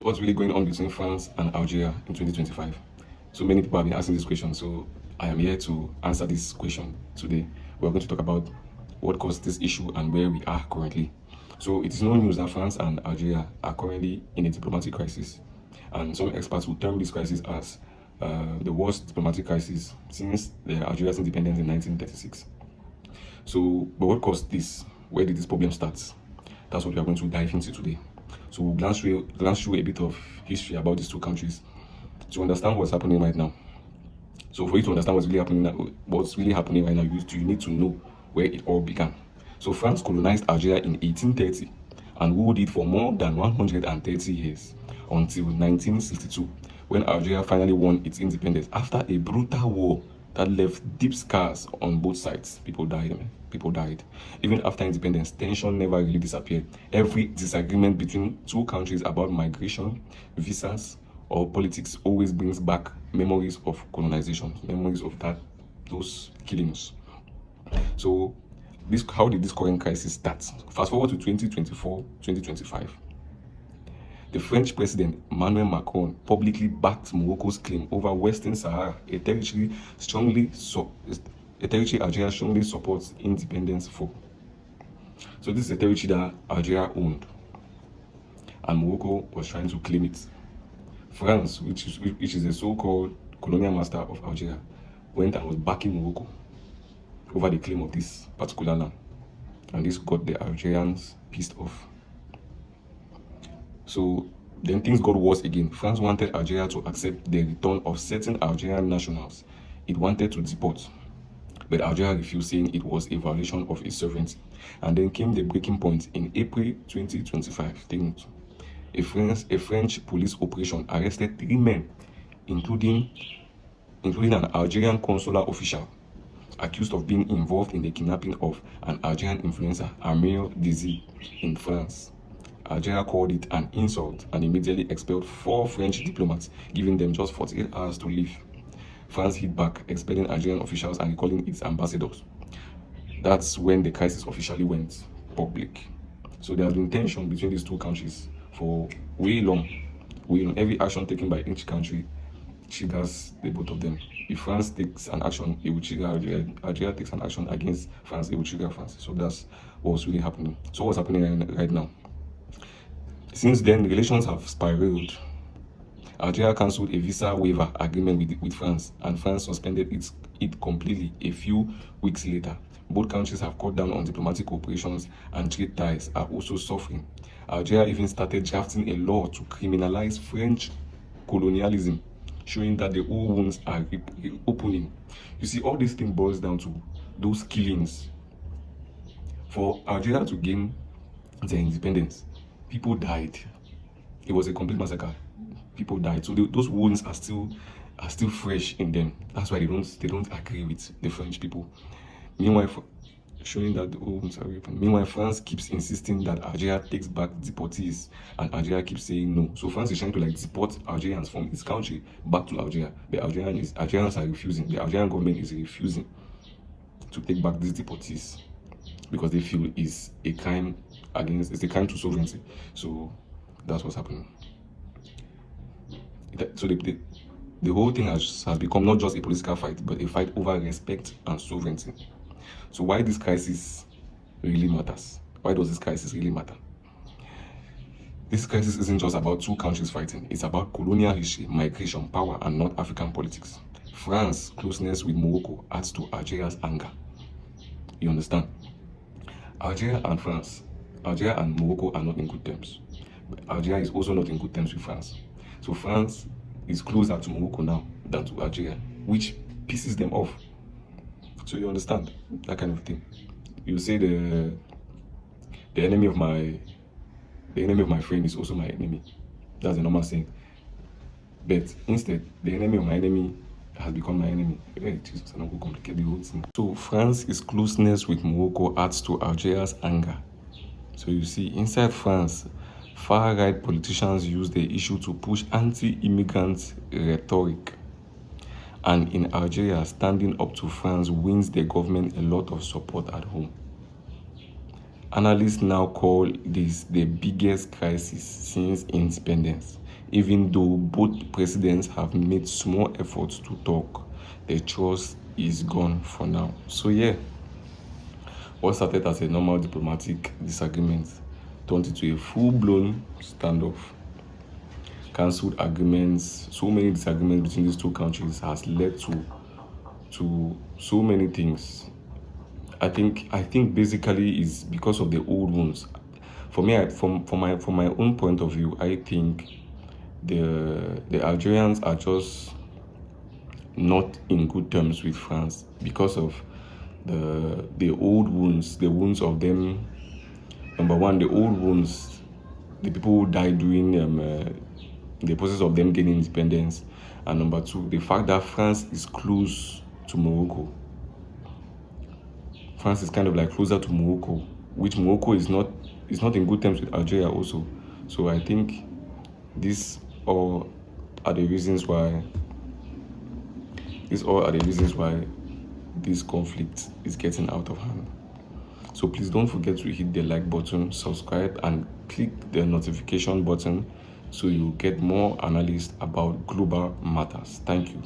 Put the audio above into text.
What's really going on between France and Algeria in 2025? So many people have been asking this question, so I am here to answer this question today. We're going to talk about what caused this issue and where we are currently. So it is no news that France and Algeria are currently in a diplomatic crisis, and some experts will term this crisis as the worst diplomatic crisis since the Algeria's independence in 1936. So, but what caused this? Where did this problem start? That's what we are going to dive into today. So we'll glance through a bit of history about these two countries to understand what's happening right now. So for you to understand what's really happening right now, you need to know where it all began. So France colonized Algeria in 1830 and ruled it for more than 130 years until 1962, when Algeria finally won its independence after a brutal war that left deep scars on both sides. People died, man. People died. Even after independence, tension never really disappeared. Every disagreement between two countries about migration, visas, or politics always brings back memories of colonization, memories of those killings. So, how did this current crisis start? Fast forward to 2024, 2025. The French president Emmanuel Macron publicly backed Morocco's claim over Western Sahara, a territory Algeria strongly supports independence for. So this is a territory that Algeria owned, and Morocco was trying to claim it. France, which is a so-called colonial master of Algeria, went and was backing Morocco over the claim of this particular land, and this got the Algerians pissed off. So then things got worse again. France wanted Algeria to accept the return of certain Algerian nationals it wanted to deport, but Algeria refused, saying it was a violation of its sovereignty. And then came the breaking point in April 2025. Take note. A French police operation arrested 3 men, including an Algerian consular official, accused of being involved in the kidnapping of an Algerian influencer, Amir Dizi, in France. Algeria called it an insult and immediately expelled 4 French diplomats, giving them just 48 hours to leave. France hit back, expelling Algerian officials and recalling its ambassadors. That's when the crisis officially went public. So there has been tension between these two countries for way long. Every action taken by each country triggers the both of them. If France takes an action, it will trigger Algeria. Algeria takes an action against France, it will trigger France. So that's what's really happening. So what's happening right now? Since then, relations have spiraled. Algeria cancelled a visa waiver agreement with France, and France suspended it completely a few weeks later. Both countries have cut down on diplomatic operations, and trade ties are also suffering. Algeria even started drafting a law to criminalize French colonialism, showing that the old wounds are reopening. You see, all this thing boils down to those killings. For Algeria to gain their independence, people died. It was a complete massacre. People died. So those wounds are still fresh in them. That's why they don't agree with the French people. Meanwhile, showing that the wounds are reopened. Meanwhile, France keeps insisting that Algeria takes back deportees, and Algeria keeps saying no. So France is trying to deport Algerians from its country back to Algeria. The Algerians are refusing. The Algerian government is refusing to take back these deportees because they feel it's a crime to sovereignty. So that's what's happening. So the whole thing has become not just a political fight, but a fight over respect and sovereignty. So why this crisis really matters? Why does this crisis really matter? This crisis isn't just about two countries fighting. It's about colonial history, migration, power, and North African politics. France's closeness with Morocco adds to Algeria's anger. You understand? Algeria and Morocco are not in good terms. But Algeria is also not in good terms with France. So France is closer to Morocco now than to Algeria, which pisses them off. So you understand that kind of thing. You say the enemy of my friend is also my enemy. That's a normal saying. But instead, the enemy of my enemy has become my enemy. Hey, Jesus, I don't go complicate the whole thing. So France's closeness with Morocco adds to Algeria's anger. So you see, inside France, far-right politicians use the issue to push anti-immigrant rhetoric. And in Algeria, standing up to France wins the government a lot of support at home. Analysts now call this the biggest crisis since independence. Even though both presidents have made small efforts to talk, the trust is gone for now. So yeah, what started as a normal diplomatic disagreement turned into a full-blown standoff. Cancelled agreements, so many disagreements between these two countries has led to so many things. I think basically is because of the old wounds. For me, from my own point of view, I think the Algerians are just not in good terms with France because of the old wounds, the wounds of them. Number one, the old wounds, the people who died during the process of them gaining independence, and number two, the fact that France is close to Morocco. France is kind of like closer to Morocco, which Morocco is not in good terms with Algeria also. So I think these all are the reasons why this conflict is getting out of hand. So please don't forget to hit the like button, subscribe, and click the notification button so you get more analysis about global matters. Thank you.